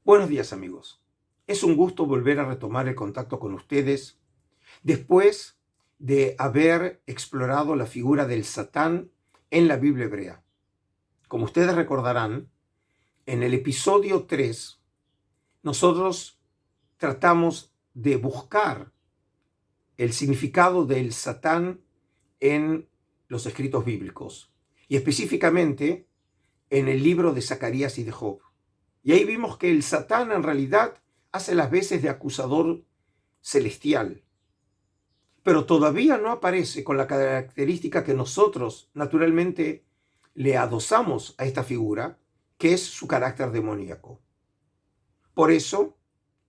Buenos días, amigos. Es un gusto volver a retomar el contacto con ustedes después de haber explorado la figura del Satán en la Biblia hebrea. Como ustedes recordarán, en el episodio 3 nosotros tratamos de buscar el significado del Satán en los escritos bíblicos y específicamente en el libro de Zacarías y de Job. Y ahí vimos que el Satán en realidad hace las veces de acusador celestial, pero todavía no aparece con la característica que nosotros naturalmente le adosamos a esta figura, que es su carácter demoníaco. Por eso,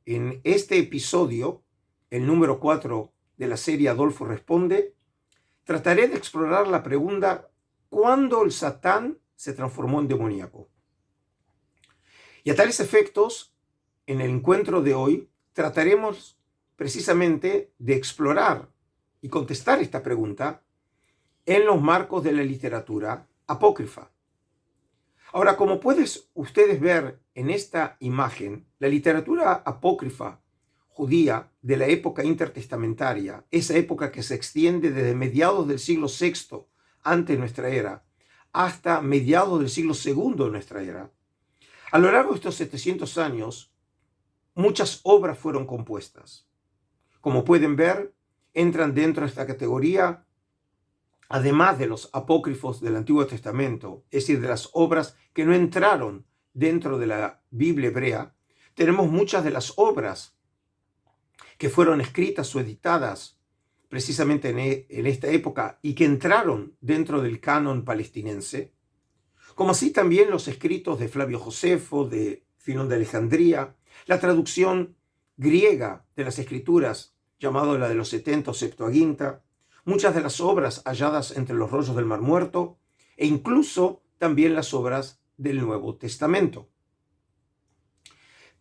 en este episodio, el número 4 de la serie Adolfo Responde, trataré de explorar la pregunta: ¿cuándo el Satán se transformó en demoníaco? Y a tales efectos, en el encuentro de hoy, trataremos precisamente de explorar y contestar esta pregunta en los marcos de la literatura apócrifa. Ahora, como ustedes ver en esta imagen, la literatura apócrifa judía de la época intertestamentaria, esa época que se extiende desde mediados del siglo VI antes de nuestra era hasta mediados del siglo II de nuestra era, a lo largo de estos 700 años, muchas obras fueron compuestas. Como pueden ver, entran dentro de esta categoría, además de los apócrifos del Antiguo Testamento, es decir, de las obras que no entraron dentro de la Biblia hebrea, tenemos muchas de las obras que fueron escritas o editadas precisamente en esta época y que entraron dentro del canon palestinense, como así también los escritos de Flavio Josefo, de Filón de Alejandría, la traducción griega de las escrituras, llamada la de los 70 o Septuaginta, muchas de las obras halladas entre los rollos del Mar Muerto e incluso también las obras del Nuevo Testamento.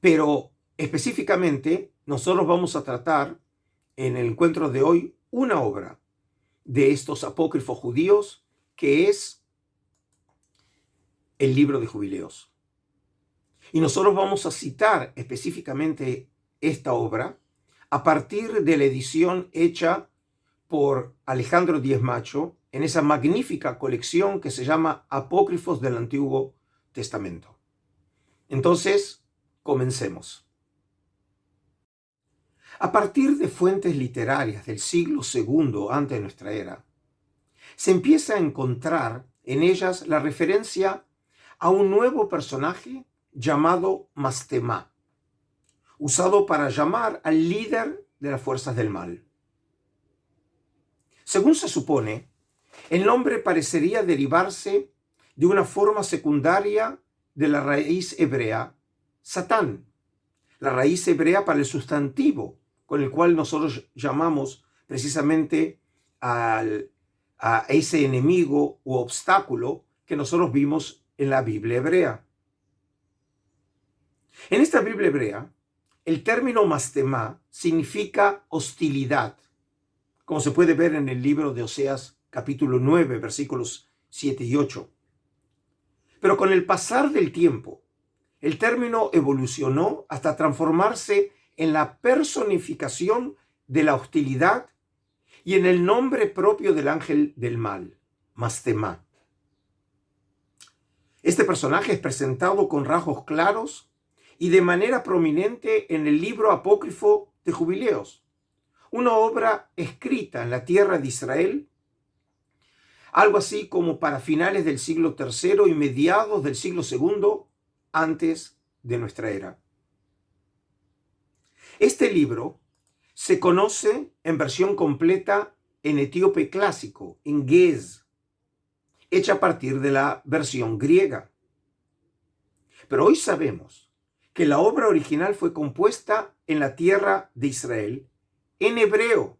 Pero específicamente nosotros vamos a tratar en el encuentro de hoy una obra de estos apócrifos judíos que es el libro de Jubileos. Y nosotros vamos a citar específicamente esta obra a partir de la edición hecha por Alejandro Díez Macho en esa magnífica colección que se llama Apócrifos del Antiguo Testamento. Entonces, comencemos. A partir de fuentes literarias del siglo II antes de nuestra era, se empieza a encontrar en ellas la referencia a un nuevo personaje llamado Mastemá, usado para llamar al líder de las fuerzas del mal. Según se supone, el nombre parecería derivarse de una forma secundaria de la raíz hebrea Satán, la raíz hebrea para el sustantivo con el cual nosotros llamamos precisamente a ese enemigo u obstáculo que nosotros vimos en la Biblia hebrea. En esta Biblia hebrea, el término mastemá significa hostilidad, como se puede ver en el libro de Oseas capítulo 9, versículos 7 y 8. Pero con el pasar del tiempo, el término evolucionó hasta transformarse en la personificación de la hostilidad y en el nombre propio del ángel del mal, Mastemá. Este personaje es presentado con rasgos claros y de manera prominente en el libro apócrifo de Jubileos, una obra escrita en la tierra de Israel, algo así como para finales del siglo III y mediados del siglo II antes de nuestra era. Este libro se conoce en versión completa en etíope clásico, en Ge'ez, hecha a partir de la versión griega. Pero hoy sabemos que la obra original fue compuesta en la tierra de Israel, en hebreo,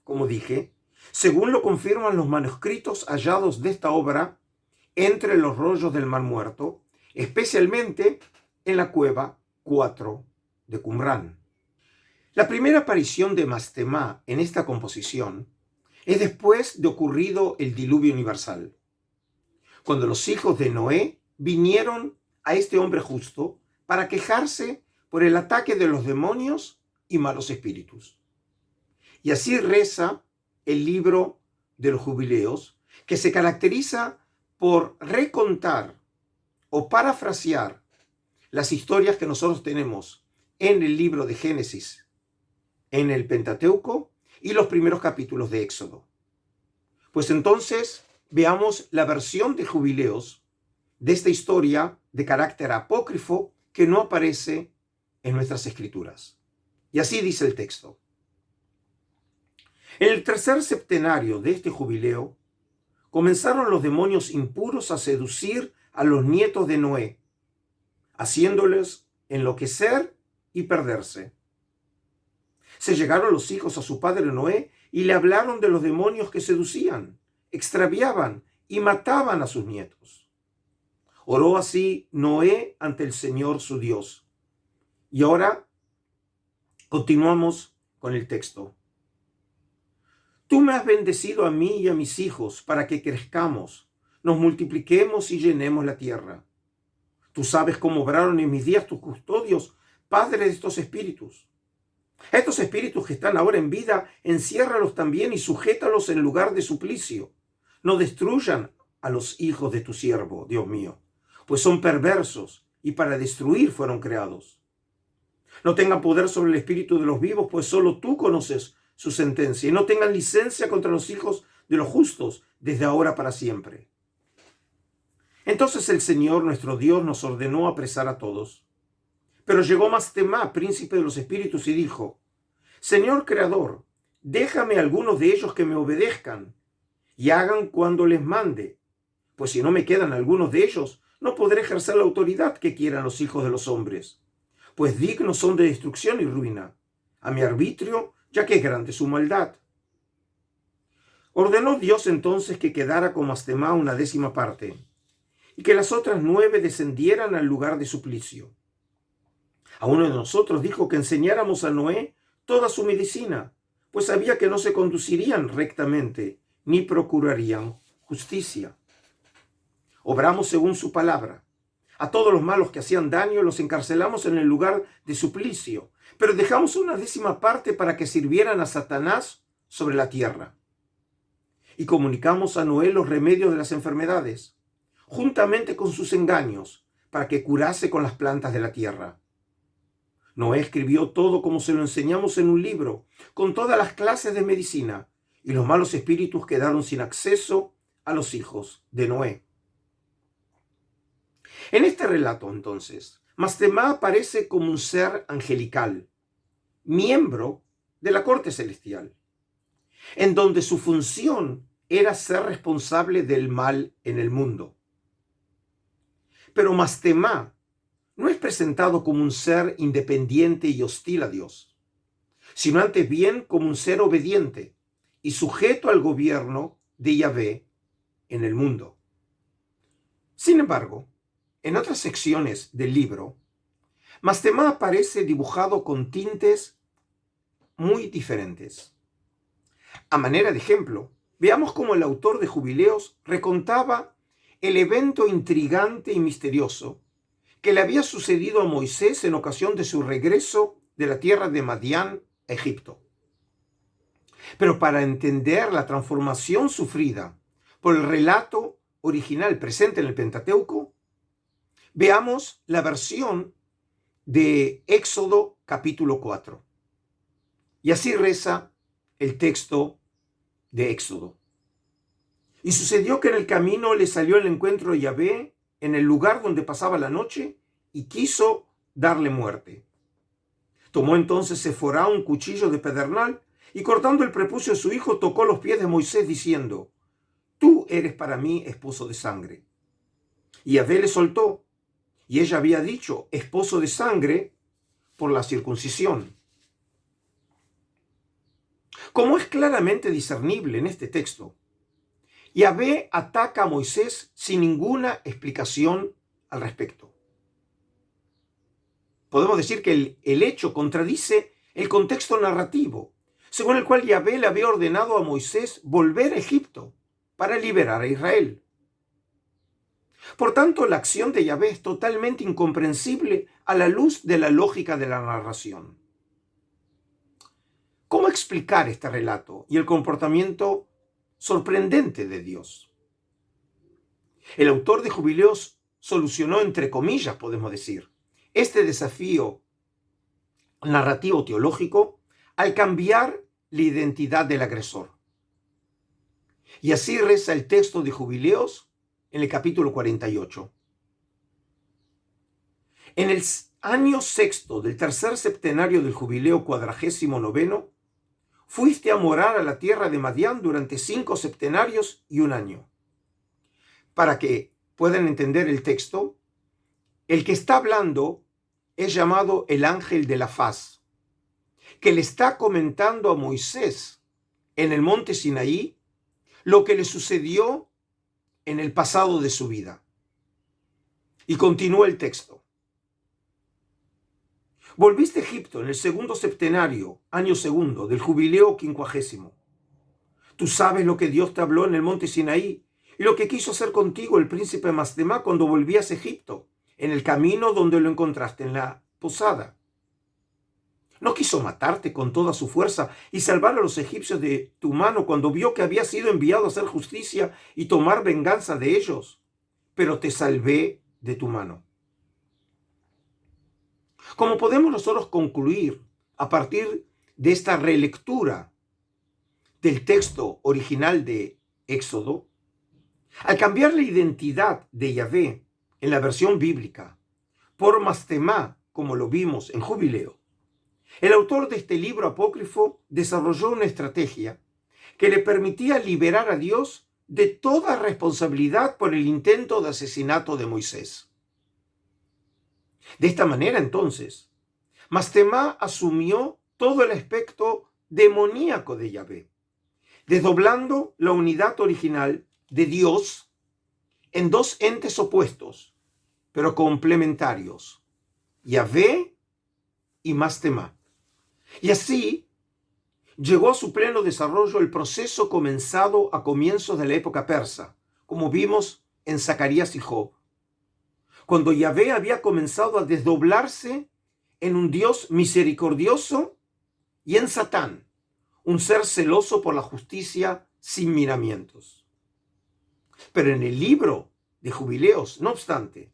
como dije, según lo confirman los manuscritos hallados de esta obra entre los rollos del Mar Muerto, especialmente en la cueva 4 de Qumrán. La primera aparición de Mastemá en esta composición es después de ocurrido el diluvio universal, cuando los hijos de Noé vinieron a este hombre justo para quejarse por el ataque de los demonios y malos espíritus. Y así reza el libro de los jubileos, que se caracteriza por recontar o parafrasear las historias que nosotros tenemos en el libro de Génesis, en el Pentateuco y los primeros capítulos de Éxodo. Pues entonces veamos la versión de jubileos de esta historia de carácter apócrifo que no aparece en nuestras escrituras. Y así dice el texto. En el tercer septenario de este jubileo, comenzaron los demonios impuros a seducir a los nietos de Noé, haciéndoles enloquecer y perderse. Se llegaron los hijos a su padre Noé y le hablaron de los demonios que seducían, extraviaban y mataban a sus nietos. Oró así Noé ante el Señor su Dios. Y ahora continuamos con el texto. Tú me has bendecido a mí y a mis hijos para que crezcamos, nos multipliquemos y llenemos la tierra. Tú sabes cómo obraron en mis días tus custodios, padre de estos espíritus. Estos espíritus que están ahora en vida, enciérralos también y sujétalos en lugar de suplicio. No destruyan a los hijos de tu siervo, Dios mío, pues son perversos y para destruir fueron creados. No tengan poder sobre el espíritu de los vivos, pues solo tú conoces su sentencia, y no tengan licencia contra los hijos de los justos desde ahora para siempre. Entonces el Señor nuestro Dios nos ordenó apresar a todos. Pero llegó Mastemá, príncipe de los espíritus, y dijo: Señor Creador, déjame algunos de ellos que me obedezcan y hagan cuando les mande, pues si no me quedan algunos de ellos, no podré ejercer la autoridad que quieran los hijos de los hombres, pues dignos son de destrucción y ruina, a mi arbitrio, ya que es grande su maldad. Ordenó Dios entonces que quedara con Mastemá una 10ª parte, y que las otras 9 descendieran al lugar de suplicio. A uno de nosotros dijo que enseñáramos a Noé toda su medicina, pues sabía que no se conducirían rectamente, ni procurarían justicia. Obramos según su palabra. A todos los malos que hacían daño los encarcelamos en el lugar de suplicio, pero dejamos una 10ª parte para que sirvieran a Satanás sobre la tierra. Y comunicamos a Noé los remedios de las enfermedades, juntamente con sus engaños, para que curase con las plantas de la tierra. Noé escribió todo como se lo enseñamos en un libro, con todas las clases de medicina, y los malos espíritus quedaron sin acceso a los hijos de Noé. En este relato, entonces, Mastemá aparece como un ser angelical, miembro de la corte celestial, en donde su función era ser responsable del mal en el mundo. Pero Mastemá no es presentado como un ser independiente y hostil a Dios, sino antes bien como un ser obediente y sujeto al gobierno de Yahvé en el mundo. Sin embargo, en otras secciones del libro, Mastemá aparece dibujado con tintes muy diferentes. A manera de ejemplo, veamos cómo el autor de Jubileos recontaba el evento intrigante y misterioso que le había sucedido a Moisés en ocasión de su regreso de la tierra de Madián a Egipto. Pero para entender la transformación sufrida por el relato original presente en el Pentateuco, veamos la versión de Éxodo capítulo 4. Y así reza el texto de Éxodo. Y sucedió que en el camino le salió al encuentro de Yahvé en el lugar donde pasaba la noche y quiso darle muerte. Tomó entonces Seforá un cuchillo de pedernal y cortando el prepucio de su hijo tocó los pies de Moisés diciendo: Tú eres para mí esposo de sangre. Y Yahvé le soltó, y ella había dicho esposo de sangre por la circuncisión. Como es claramente discernible en este texto, Yahvé ataca a Moisés sin ninguna explicación al respecto. Podemos decir que el hecho contradice el contexto narrativo, según el cual Yahvé le había ordenado a Moisés volver a Egipto para liberar a Israel. Por tanto, la acción de Yahvé es totalmente incomprensible a la luz de la lógica de la narración. ¿Cómo explicar este relato y el comportamiento sorprendente de Dios? El autor de Jubileos solucionó, entre comillas, podemos decir, este desafío narrativo teológico al cambiar la identidad del agresor. Y así reza el texto de Jubileos en el capítulo 48. En el año sexto del tercer septenario del jubileo 49, fuiste a morar a la tierra de Madián durante 5 septenarios y 1 año. Para que puedan entender el texto, el que está hablando es llamado el ángel de la faz, que le está comentando a Moisés en el monte Sinaí lo que le sucedió en el pasado de su vida. Y continúa el texto. Volviste a Egipto en el 2º septenario, año 2 del jubileo 50. Tú sabes lo que Dios te habló en el monte Sinaí y lo que quiso hacer contigo el príncipe Mastemá cuando volvías a Egipto, en el camino donde lo encontraste en la posada. ¿No quiso matarte con toda su fuerza y salvar a los egipcios de tu mano cuando vio que había sido enviado a hacer justicia y tomar venganza de ellos? Pero te salvé de tu mano. Como podemos nosotros concluir a partir de esta relectura del texto original de Éxodo, al cambiar la identidad de Yahvé en la versión bíblica por Mastemá, como lo vimos en Jubileo, el autor de este libro apócrifo desarrolló una estrategia que le permitía liberar a Dios de toda responsabilidad por el intento de asesinato de Moisés. De esta manera, entonces, Mastemá asumió todo el aspecto demoníaco de Yahvé, desdoblando la unidad original de Dios en 2 entes opuestos, pero complementarios, Yahvé y Mastemá. Y así llegó a su pleno desarrollo el proceso comenzado a comienzos de la época persa, como vimos en Zacarías y Job, cuando Yahvé había comenzado a desdoblarse en un Dios misericordioso y en Satán, un ser celoso por la justicia sin miramientos. Pero en el libro de Jubileos, no obstante,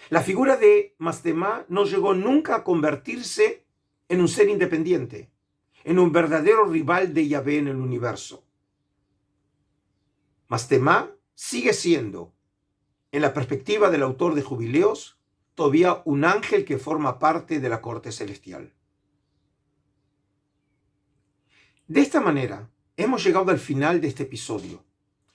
la figura de Mastemá no llegó nunca a convertirse en un ser independiente, en un verdadero rival de Yahvé en el universo. Mastemá sigue siendo, en la perspectiva del autor de Jubileos, todavía un ángel que forma parte de la corte celestial. De esta manera, hemos llegado al final de este episodio,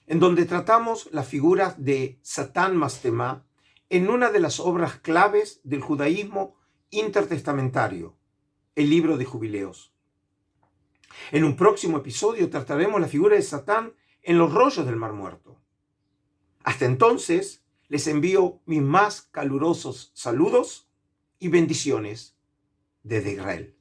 en donde tratamos la figura de Satán Mastemá en una de las obras claves del judaísmo intertestamentario, el libro de Jubileos. En un próximo episodio trataremos la figura de Satán en los rollos del Mar Muerto. Hasta entonces, les envío mis más calurosos saludos y bendiciones desde Israel.